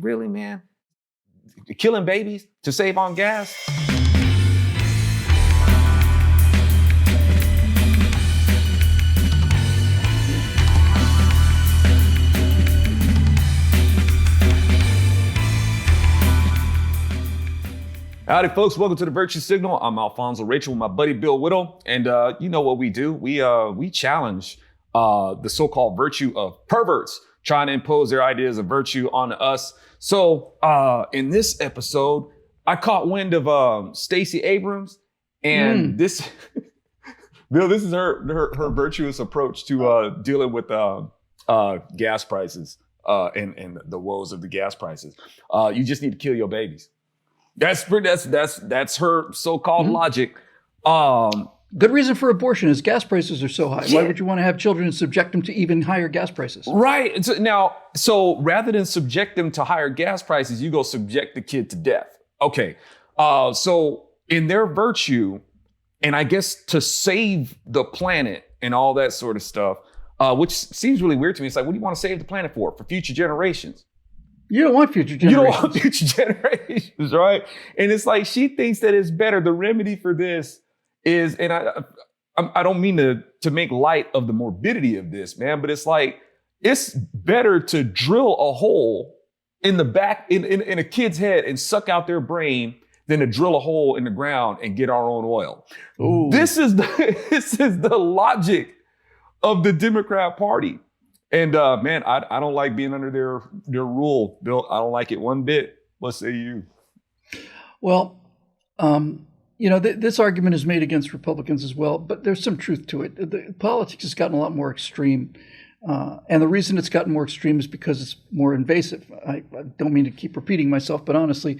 Really, man? Killing babies to save on gas? Howdy, folks. Welcome to the Virtue Signal. I'm Alfonzo Rachel with my buddy Bill Whittle. And you know what we do? We challenge the so-called virtue of perverts trying to impose their ideas of virtue on us. So in this episode, I caught wind of Stacey Abrams, and this, Bill, this is her virtuous approach to dealing with gas prices and the woes of the gas prices. You just need to kill your babies. That's her so-called logic. Good reason for abortion is gas prices are so high. Yeah. Why would you want to have children and subject them to even higher gas prices? Right. So rather than subject them to higher gas prices, you go subject the kid to death. Okay. So in their virtue, and I guess to save the planet and all that sort of stuff, which seems really weird to me. It's like, what do you want to save the planet for? For future generations. You don't want future generations. You don't want future generations, right? And it's like, she thinks that it's better. The remedy for this is, and I don't mean to make light of the morbidity of this, man, but it's like, it's better to drill a hole in the back, in a kid's head and suck out their brain than to drill a hole in the ground and get our own oil. Ooh. This is the logic of the Democrat Party. And man, I don't like being under their rule, Bill. I don't like it one bit. What say you? Well, this argument is made against Republicans as well, but there's some truth to it. The politics has gotten a lot more extreme. And the reason it's gotten more extreme is because it's more invasive. I don't mean to keep repeating myself, but honestly,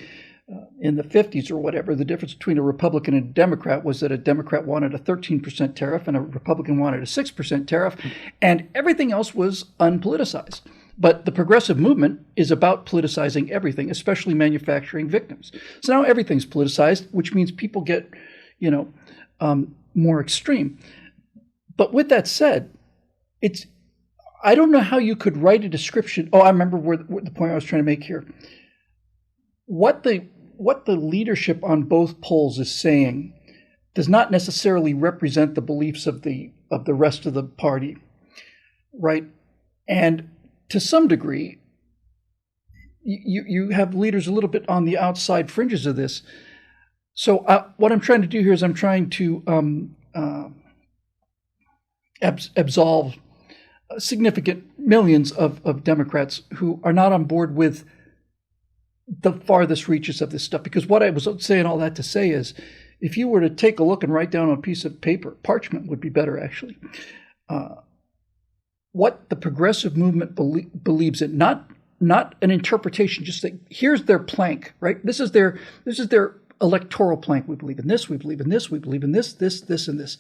in the 50s or whatever, the difference between a Republican and a Democrat was that a Democrat wanted a 13% tariff and a Republican wanted a 6% tariff, and everything else was unpoliticized. But the progressive movement is about politicizing everything, especially manufacturing victims. So now everything's politicized, which means people get, more extreme. But with that said, I don't know how you could write a description. Oh, I remember where the point I was trying to make here. What the leadership on both poles is saying does not necessarily represent the beliefs of the rest of the party, right? And to some degree, you have leaders a little bit on the outside fringes of this. So what I'm trying to do here is I'm trying to absolve significant millions of Democrats who are not on board with the farthest reaches of this stuff. Because what I was saying all that to say is, if you were to take a look and write down on a piece of paper, parchment would be better actually, what the progressive movement believes in, not an interpretation, just that here's their plank, right? This is their electoral plank. We believe in this, we believe in this, we believe in this, and this.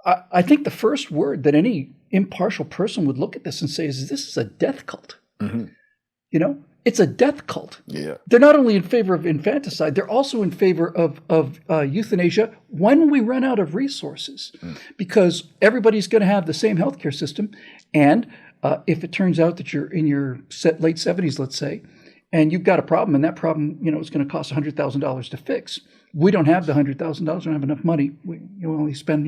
I think the first word that any impartial person would look at this and say is, this is a death cult. Mm-hmm. It's a death cult. Yeah. They're not only in favor of infanticide, they're also in favor of euthanasia when we run out of resources, because everybody's going to have the same healthcare system. And if it turns out that you're in your late 70s, let's say, and you've got a problem, and that problem, is going to cost $100,000 to fix. We don't have the $100,000. We don't have enough money. We only spend,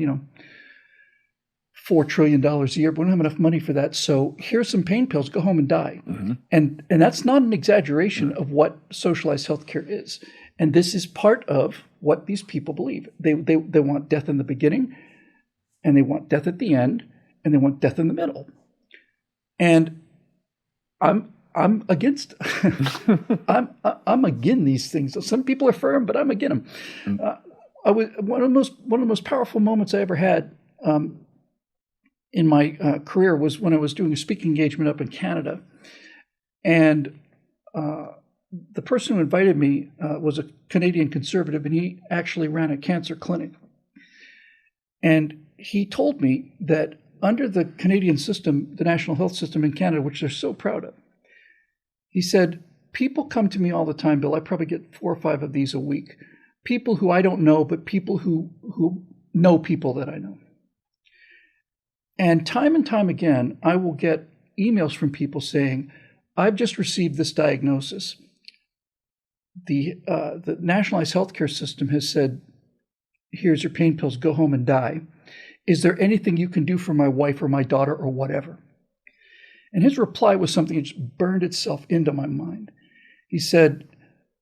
$4 trillion a year, but we don't have enough money for that. So here's some pain pills, go home and die. Mm-hmm. And that's not an exaggeration of what socialized healthcare is. And this is part of what these people believe. They want death in the beginning, and they want death at the end, and they want death in the middle. And I'm against I'm against these things. Some people are firm, but I'm against them. One of the most powerful moments I ever had in my career was when I was doing a speaking engagement up in Canada. And the person who invited me was a Canadian conservative, and he actually ran a cancer clinic. And he told me that under the Canadian system, the national health system in Canada, which they're so proud of, he said, people come to me all the time, Bill. I probably get 4 or 5 of these a week. People who I don't know, but people who know people that I know. And time again, I will get emails from people saying, I've just received this diagnosis. The nationalized healthcare system has said, here's your pain pills, go home and die. Is there anything you can do for my wife or my daughter or whatever? And his reply was something that just burned itself into my mind. He said,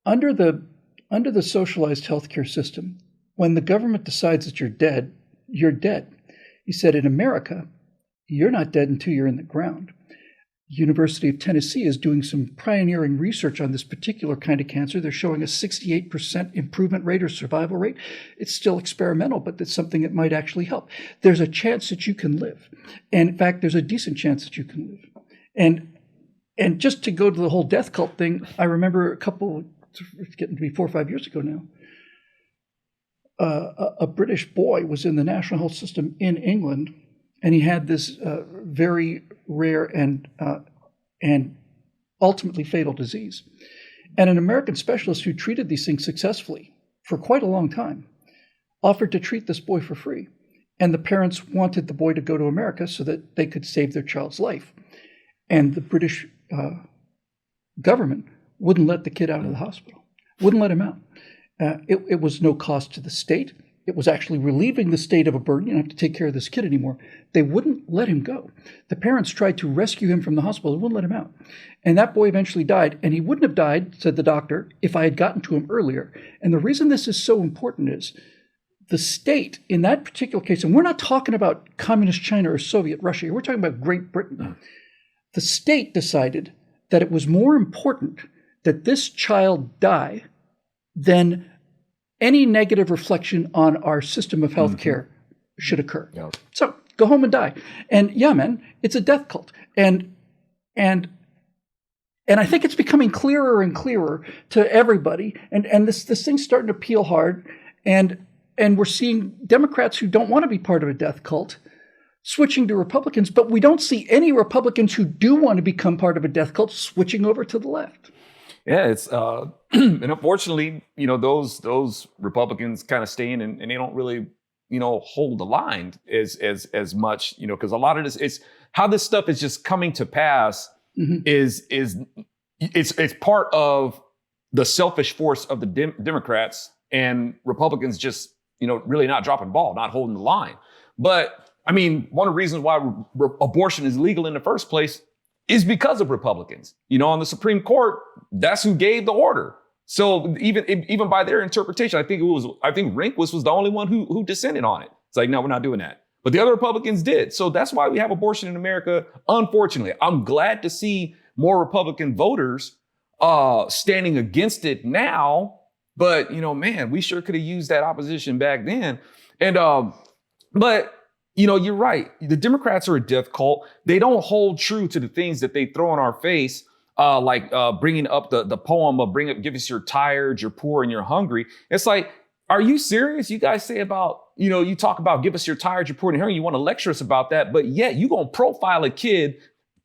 under the socialized healthcare system, when the government decides that you're dead, you're dead. He said, in America, you're not dead until you're in the ground. University of Tennessee is doing some pioneering research on this particular kind of cancer. They're showing a 68% improvement rate or survival rate. It's still experimental, but it's something that might actually help. There's a chance that you can live. And in fact, there's a decent chance that you can live. And just to go to the whole death cult thing, I remember it's getting to be 4 or 5 years ago now, a British boy was in the national health system in England, and he had this very rare and ultimately fatal disease. And an American specialist who treated these things successfully for quite a long time offered to treat this boy for free. And the parents wanted the boy to go to America so that they could save their child's life. And the British government wouldn't let the kid out of the hospital, wouldn't let him out. It was no cost to the state. It was actually relieving the state of a burden. You don't have to take care of this kid anymore. They wouldn't let him go. The parents tried to rescue him from the hospital. They wouldn't let him out. And that boy eventually died. And he wouldn't have died, said the doctor, if I had gotten to him earlier. And the reason this is so important is the state in that particular case, and we're not talking about communist China or Soviet Russia. We're talking about Great Britain. The state decided that it was more important that this child die than any negative reflection on our system of healthcare should occur. Yeah. So go home and die. And yeah, man, it's a death cult. And I think it's becoming clearer and clearer to everybody. And this thing's starting to peel hard. And we're seeing Democrats who don't want to be part of a death cult switching to Republicans, but we don't see any Republicans who do want to become part of a death cult switching over to the left. Yeah, it's and unfortunately, those Republicans kind of stay in and they don't really, hold the line as much, because a lot of this, it's how this stuff is just coming to pass is it's part of the selfish force of the Democrats, and Republicans just, really not dropping ball, not holding the line. But I mean, one of the reasons why abortion is legal in the first place is because of Republicans. On the Supreme Court, that's who gave the order. So even by their interpretation, I think Rehnquist was the only one who dissented on it. It's like, no, we're not doing that. But the other Republicans did. So that's why we have abortion in America. Unfortunately, I'm glad to see more Republican voters standing against it now. But, man, we sure could have used that opposition back then. And but you're right. The Democrats are a death cult. They don't hold true to the things that they throw in our face, like bringing up the poem of give us you're tired, you're poor, and you're hungry. It's like, are you serious? You guys say about, you talk about give us you're tired, you're poor, and hungry. You want to lecture us about that, but yet you're going to profile a kid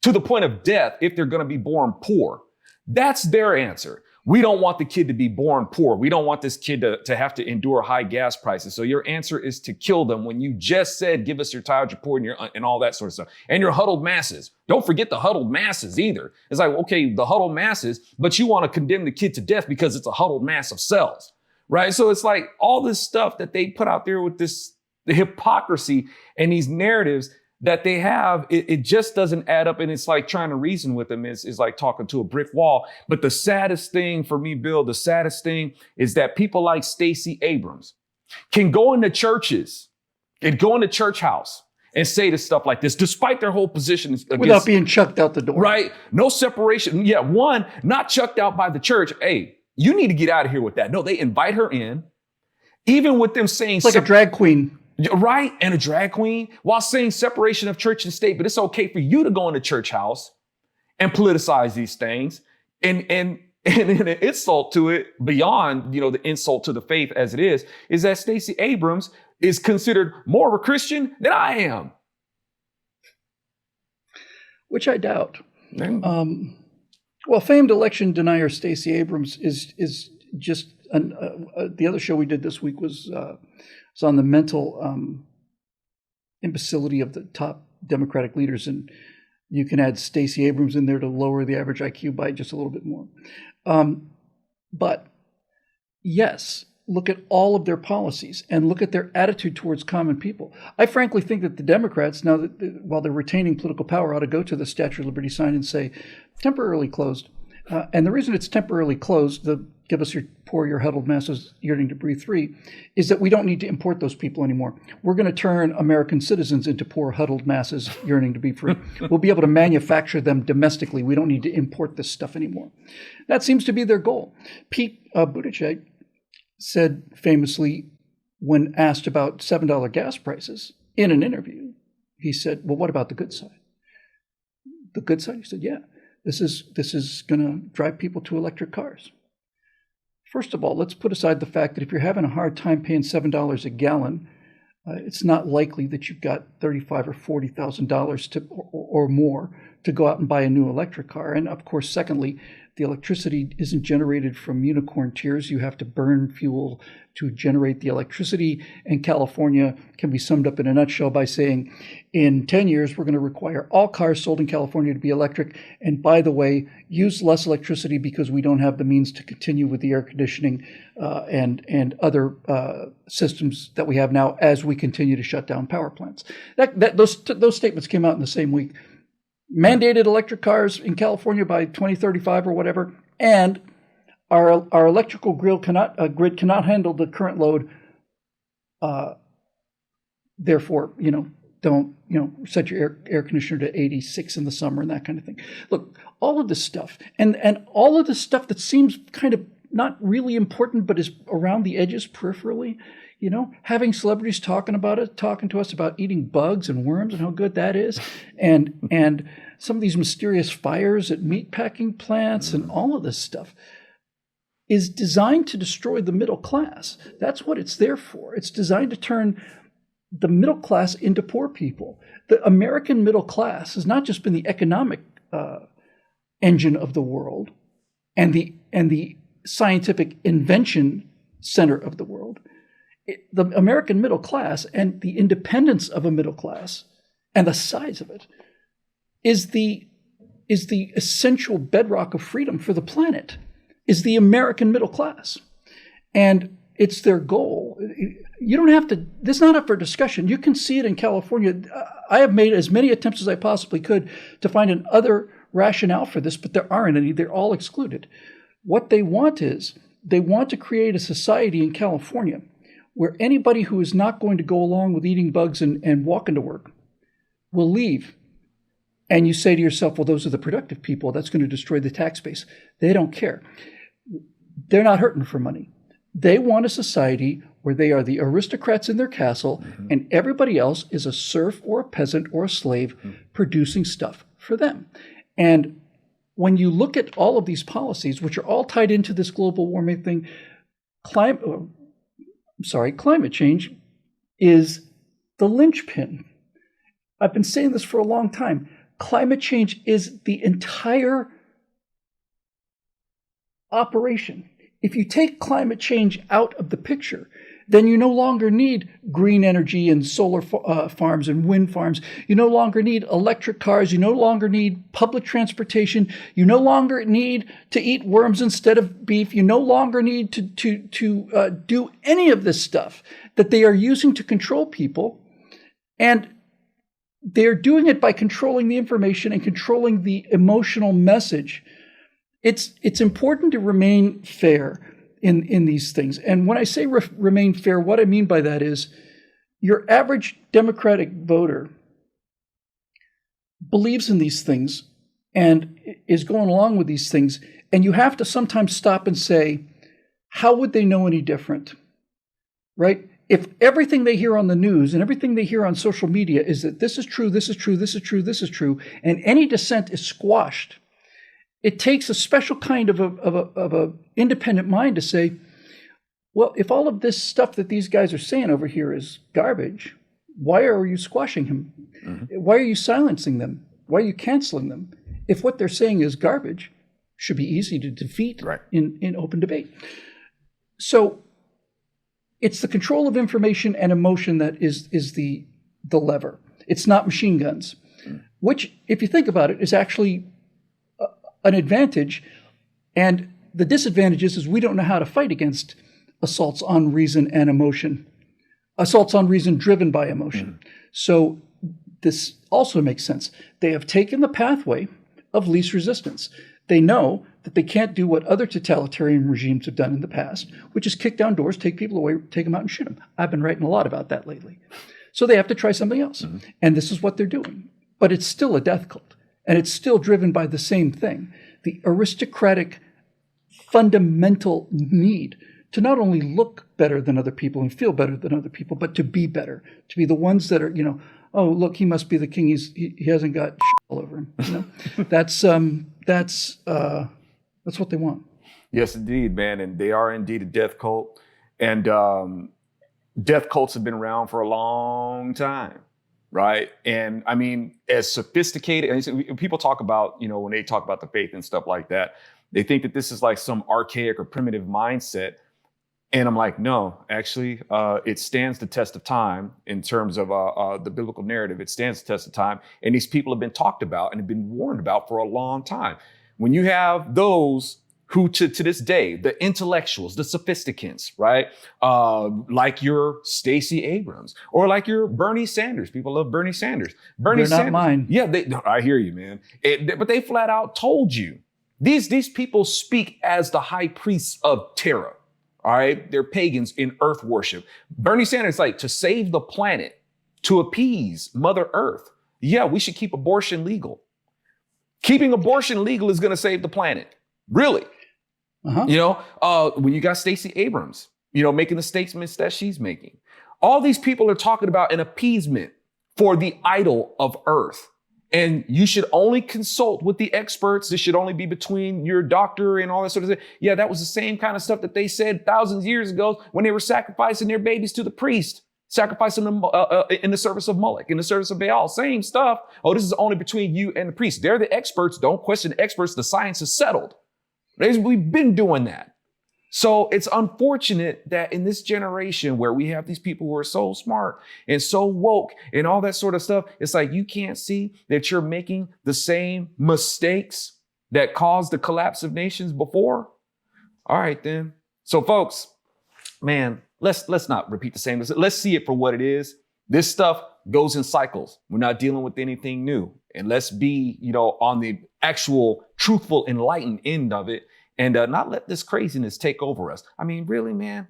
to the point of death if they're going to be born poor. That's their answer. We don't want the kid to be born poor. We don't want this kid to have to endure high gas prices. So your answer is to kill them when you just said, give us your tired, your poor, and all that sort of stuff. And your huddled masses. Don't forget the huddled masses either. It's like, okay, the huddled masses, but you want to condemn the kid to death because it's a huddled mass of cells, right? So it's like all this stuff that they put out there with the hypocrisy and these narratives that they have, it just doesn't add up. And it's like trying to reason with them is like talking to a brick wall. But the saddest thing for me, Bill, the saddest thing is that people like Stacey Abrams can go into churches and go into church house and say this stuff like this, despite their whole position. Without being chucked out the door. Right. No separation. Yeah. One, not chucked out by the church. Hey, you need to get out of here with that. No, they invite her in, even with them saying it's like a drag queen. Right, and a drag queen, while saying separation of church and state, but it's okay for you to go in the church house and politicize these things. And an insult to it, beyond the insult to the faith as it is that Stacey Abrams is considered more of a Christian than I am. Which I doubt. Well, famed election denier Stacey Abrams is just the other show we did this week was on the mental imbecility of the top Democratic leaders. And You can add Stacey Abrams in there to lower the average IQ by just a little bit more. But yes, look at all of their policies and look at their attitude towards common people. I frankly think that the Democrats, now that while they're retaining political power, ought to go to the Statue of Liberty sign and say, temporarily closed. And the reason it's temporarily closed, the give us your poor, your huddled masses yearning to breathe free, is that we don't need to import those people anymore. We're going to turn American citizens into poor, huddled masses yearning to be free. We'll be able to manufacture them domestically. We don't need to import this stuff anymore. That seems to be their goal. Pete Buttigieg said famously, when asked about $7 gas prices in an interview, he said, well, what about the good side? The good side? He said, yeah, this is going to drive people to electric cars. First of all, let's put aside the fact that if you're having a hard time paying $7 a gallon, it's not likely that you've got $35,000 or $40,000 or more to go out and buy a new electric car. And of course, secondly, the electricity isn't generated from unicorn tears. You have to burn fuel to generate the electricity. And California can be summed up in a nutshell by saying, in 10 years, we're going to require all cars sold in California to be electric. And by the way, use less electricity because we don't have the means to continue with the air conditioning and other systems that we have now as we continue to shut down power plants. Those statements came out in the same week. Mandated electric cars in California by 2035 or whatever, and our electrical grid cannot handle the current load. Therefore, don't set your air conditioner to 86 in the summer and that kind of thing. Look, all of this stuff and all of this stuff that seems kind of not really important, but is around the edges peripherally. Having celebrities talking to us about eating bugs and worms and how good that is, and some of these mysterious fires at meatpacking plants and all of this stuff is designed to destroy the middle class. That's what it's there for. It's designed to turn the middle class into poor people. The American middle class has not just been the economic engine of the world and the scientific invention center of the world. The American middle class and the independence of a middle class and the size of it is the essential bedrock of freedom for the planet, is the American middle class. And it's their goal. You don't have to, this is not up for discussion. You can see it in California. I have made as many attempts as I possibly could to find an other rationale for this, but there aren't any. They're all excluded. What they want is, they want to create a society in California where anybody who is not going to go along with eating bugs and walking to work will leave. And you say to yourself, well, those are the productive people. That's going to destroy the tax base. They don't care. They're not hurting for money. They want a society where they are the aristocrats in their castle, and everybody else is a serf or a peasant or a slave producing stuff for them. And when you look at all of these policies, which are all tied into this global warming thing, climate change is the linchpin. I've been saying this for a long time. Climate change is the entire operation. If you take climate change out of the picture, then you no longer need green energy and solar farms and wind farms. You no longer need electric cars. You no longer need public transportation. You no longer need to eat worms instead of beef. You no longer need to do any of this stuff that they are using to control people. And they're doing it by controlling the information and controlling the emotional message. It's important to remain fair in these things. And when I say remain fair, what I mean by that is your average Democratic voter believes in these things and is going along with these things. And you have to sometimes stop and say, how would they know any different? Right? If everything they hear on the news and everything they hear on social media is that this is true, this is true, this is true, this is true, and any dissent is squashed, it takes a special kind of a independent mind to say, well, if all of this stuff that these guys are saying over here is garbage, why are you squashing him? Why are you silencing them? Why are you canceling them? If what they're saying is garbage, should be easy to defeat in open debate. So it's the control of information and emotion that is the lever. It's not machine guns. which, if you think about it, is actually an advantage. And the disadvantage is we don't know how to fight against assaults on reason and emotion, assaults on reason driven by emotion. So this also makes sense. They have taken the pathway of least resistance. They know that they can't do what other totalitarian regimes have done in the past, which is kick down doors, take people away, take them out and shoot them. I've been writing a lot about that lately. So they have to try something else. And this is what they're doing. But it's still a death cult. And it's still driven by the same thing, the aristocratic fundamental need to not only look better than other people and feel better than other people, but to be better, to be the ones that are, oh, look, he must be the king. He hasn't got shit all over him. That's what they want. Yes, indeed, man. And they are indeed a death cult. And death cults have been around for a long time, right? And I mean, as sophisticated, and people talk about, when they talk about the faith and stuff like that, they think that this is like some archaic or primitive mindset. And I'm like, no, actually, it stands the test of time in terms of the biblical narrative. It stands the test of time. And these people have been talked about and have been warned about for a long time. When you have those who to this day, the intellectuals, the sophisticants, right? Like your Stacey Abrams or like your Bernie Sanders. People love Bernie Sanders. Bernie Sanders. Not mine. Yeah, I hear you, man. But they flat out told you. These people speak as the high priests of terror. All right, they're pagans in earth worship. Bernie Sanders, like, to save the planet, to appease Mother Earth. Yeah, we should keep abortion legal. Keeping abortion legal is going to save the planet. Really? When you got Stacey Abrams, making the statements that she's making. All these people are talking about an appeasement for the idol of Earth. And you should only consult with the experts. This should only be between your doctor and all that sort of thing. Yeah, that was the same kind of stuff that they said thousands of years ago when they were sacrificing their babies to the priest, sacrificing them in the service of Moloch, in the service of Baal. Same stuff. Oh, this is only between you and the priest. They're the experts. Don't question the experts. The science is settled. We've been doing that. So it's unfortunate that in this generation where we have these people who are so smart and so woke and all that sort of stuff, it's like you can't see that you're making the same mistakes that caused the collapse of nations before. All right, then. So folks, man, let's not repeat the same. Let's see it for what it is. This stuff goes in cycles. We're not dealing with anything new. And let's be, on the actual truthful, enlightened end of it. And not let this craziness take over us. I mean, really, man?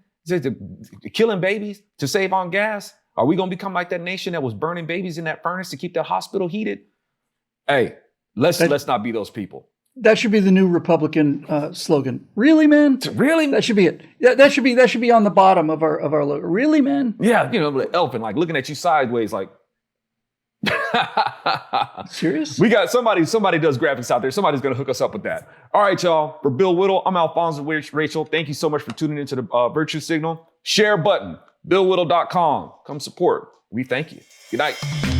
Killing babies to save on gas? Are we going to become like that nation that was burning babies in that furnace to keep that hospital heated? Hey, let's not be those people. That should be the new Republican slogan. Really, man? Really? That should be it. That should be on the bottom of our logo. Really, man? Yeah, elephant, like looking at you sideways, like. Serious? We got somebody does graphics out there. Somebody's going to hook us up with that. All right, y'all. For Bill Whittle, I'm Alfonzo Rachel. Thank you so much for tuning into the Virtue Signal. Share button, BillWhittle.com. Come support. We thank you. Good night.